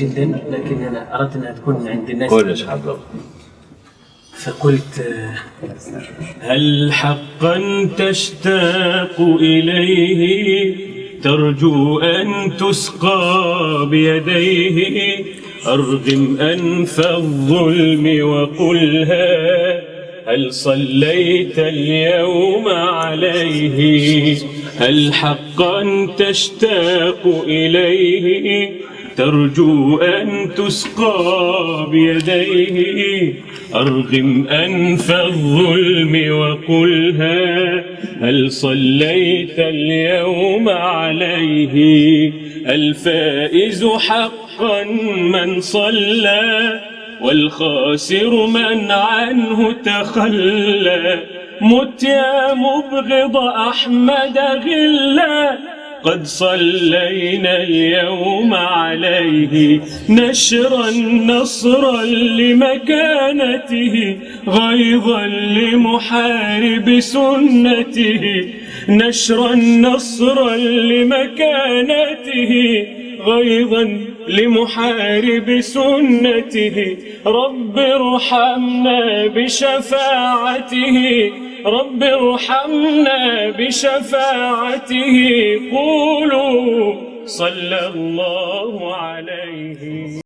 جدا، لكن أنا أردت أنها تكون عند الناس. كلش حضر. فقلت: هل حقا تشتاق إليه ترجو أن تسقى بيديه؟ أرغم أنف الظلم وقلها: هل صليت اليوم عليه؟ هل حقا تشتاق إليه ترجو أن تسقى بيديه؟ أرغم أنف الظلم وقلها: هل صليت اليوم عليه؟ الفائز حقا من صلى، والخاسر من عنه تخلى. مت يا مبغض أحمد غلا، قد صلينا اليوم عليه. نشرا نصرا لمكانته، غيظا لمحارب سنته. نشرا نصرا لمكانته، غيظا لمحارب سنته. رب ارحمنا بشفاعته، رب ارحمنا بشفاعته. قولوا صلى الله عليه.